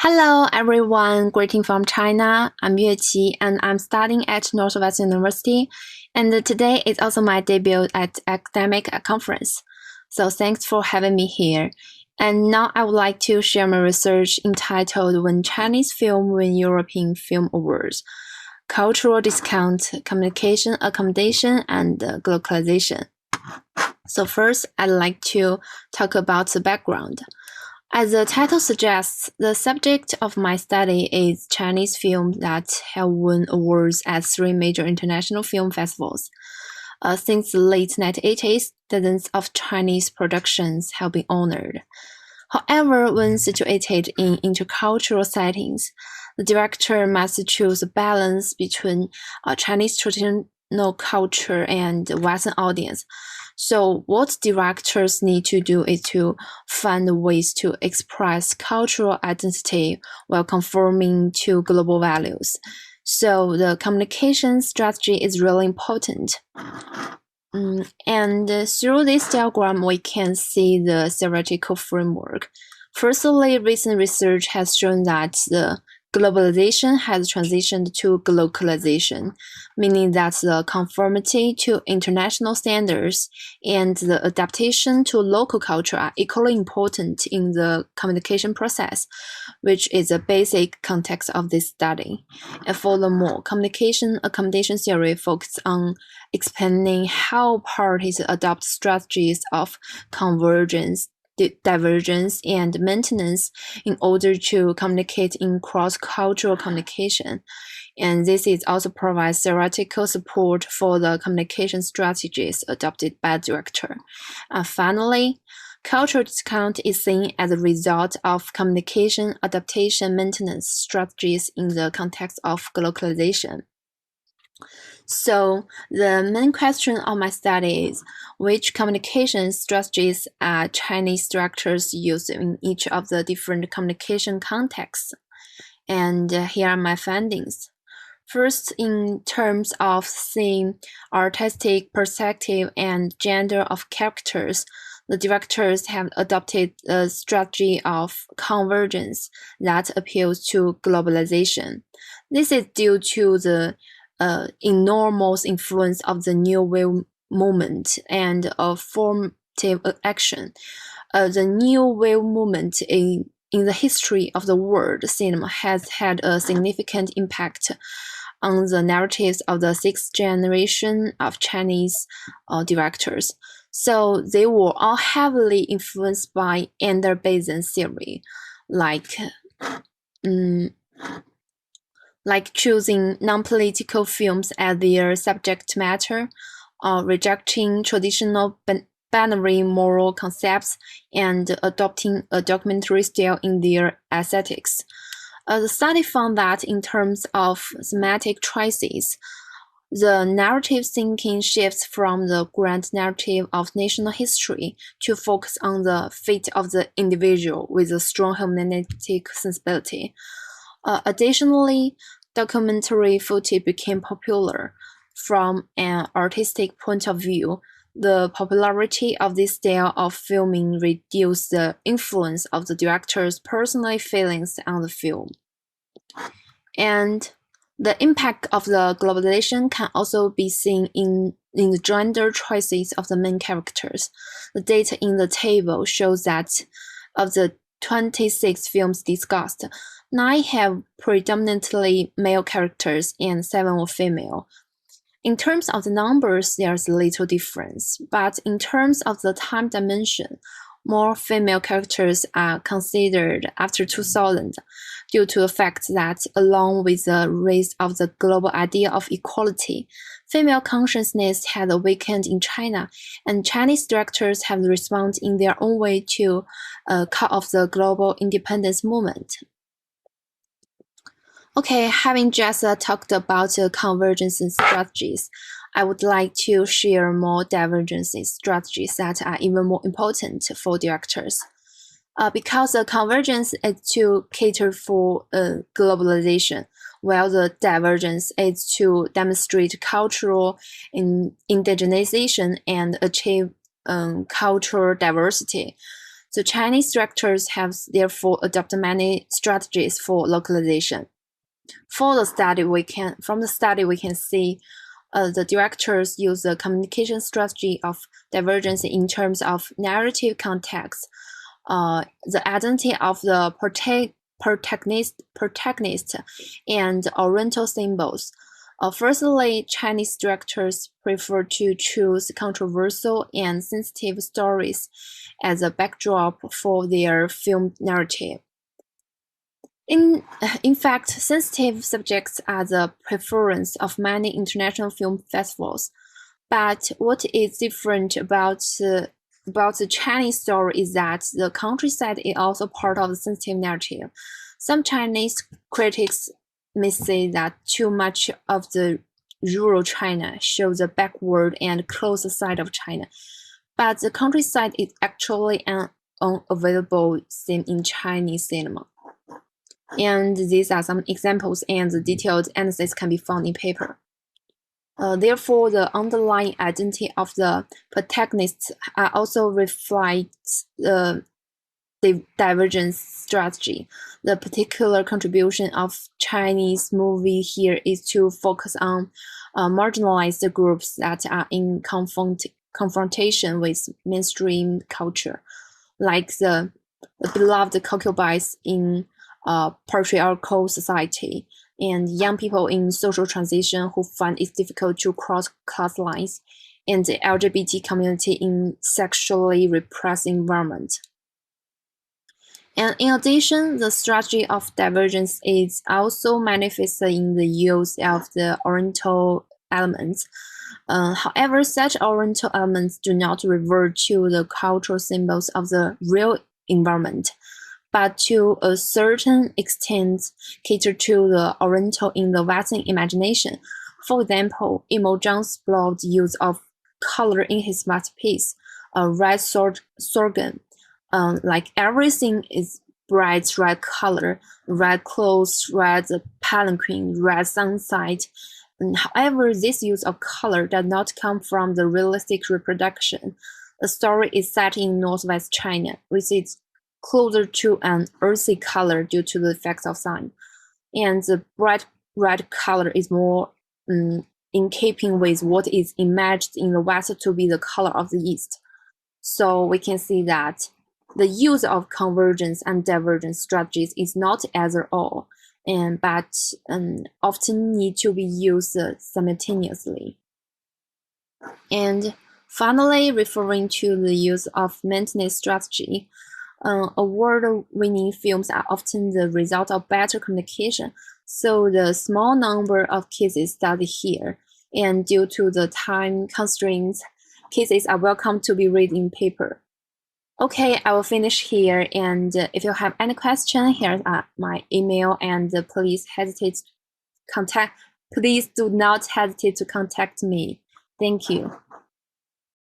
Hello everyone, greeting from China. I'm Yue Qi and I'm studying at Northwestern University. And today is also my debut at academic conference. So thanks for having me here. And now I would like to share my research entitled When Chinese Film Win European Film Awards, Cultural Discount, Communication Accommodation, and Globalization. So first, I'd like to talk about the background. As the title suggests, the subject of my study is Chinese films that have won awards at three major international film festivals. Since the late 1980s, dozens of Chinese productions have been honored. However, when situated in intercultural settings, the director must choose a balance between Chinese traditional culture and Western audience. So what directors need to do is to find ways to express cultural identity while conforming to global values. So the communication strategy is really important. And through this diagram, we can see the theoretical framework. Firstly, recent research has shown that the globalization has transitioned to glocalization, meaning that the conformity to international standards and the adaptation to local culture are equally important in the communication process, which is a basic context of this study. And furthermore, communication accommodation theory focuses on explaining how parties adopt strategies of convergence, divergence, and maintenance in order to communicate in cross-cultural communication. And this is also provides theoretical support for the communication strategies adopted by the director. Finally, cultural discount is seen as a result of communication adaptation maintenance strategies in the context of globalization. So the main question of my study is, which communication strategies are Chinese directors use in each of the different communication contexts? And here are my findings. First, in terms of theme, artistic perspective, and gender of characters, the directors have adopted a strategy of convergence that appeals to globalization. This is due to the enormous influence of the New Wave movement and a formative action. The New Wave movement in the history of the world cinema has had a significant impact on the narratives of the sixth generation of Chinese directors. So they were all heavily influenced by Ender Bazin theory, like choosing non-political films as their subject matter, rejecting traditional binary moral concepts, and adopting a documentary style in their aesthetics. The study found that in terms of thematic choices, the narrative thinking shifts from the grand narrative of national history to focus on the fate of the individual with a strong humanistic sensibility. Additionally, documentary footage became popular. From an artistic point of view, the popularity of this style of filming reduced the influence of the director's personal feelings on the film. And the impact of the globalization can also be seen in the gender choices of the main characters. The data in the table shows that of the 26 films discussed, 9 have predominantly male characters and 7 were female. In terms of the numbers, there's little difference, but in terms of the time dimension, more female characters are considered after 2000 due to the fact that, along with the rise of the global idea of equality, female consciousness has awakened in China, and Chinese directors have responded in their own way to cut off the global independence movement. Okay, having just talked about convergence strategies, I would like to share more divergence strategies that are even more important for directors. Because the convergence is to cater for globalization, while the divergence is to demonstrate cultural indigenization and achieve cultural diversity. The Chinese directors have therefore adopted many strategies for localization. From the study, we can see the directors use the communication strategy of divergence in terms of narrative context, the identity of the protagonist, and Oriental symbols. Firstly, Chinese directors prefer to choose controversial and sensitive stories as a backdrop for their film narrative. In fact, sensitive subjects are the preference of many international film festivals. But what is different about the Chinese story is that the countryside is also part of the sensitive narrative. Some Chinese critics may say that too much of the rural China shows the backward and closed side of China, but the countryside is actually an unavailable theme in Chinese cinema. And these are some examples, and the detailed analysis can be found in paper. Therefore, the underlying identity of the protagonists also reflects the divergence strategy. The particular contribution of Chinese movie here is to focus on marginalized groups that are in confrontation with mainstream culture, like the beloved concubines in patriarchal society, and young people in social transition who find it difficult to cross class lines, and the LGBT community in sexually repressed environment. And in addition, the strategy of divergence is also manifested in the use of the Oriental elements. However, such Oriental elements do not revert to the cultural symbols of the real environment, but to a certain extent cater to the Oriental in the Western imagination. For example, Yimou Zhang's broad use of color in his masterpiece, Red Sorghum, like everything is bright red color, red clothes, red palanquin, red sunset. However, this use of color does not come from the realistic reproduction. The story is set in northwest China, which is closer to an earthy color due to the effects of sun, and the bright red color is more in keeping with what is imagined in the West to be the color of the East. So we can see that the use of convergence and divergence strategies is not either/or, but often need to be used simultaneously. And finally, referring to the use of maintenance strategy, award-winning films are often the result of better communication. So the small number of cases studied here, and due to the time constraints, cases are welcome to be read in paper. Okay, I will finish here, and if you have any question, here's my email, and please do not hesitate to contact me. Thank you.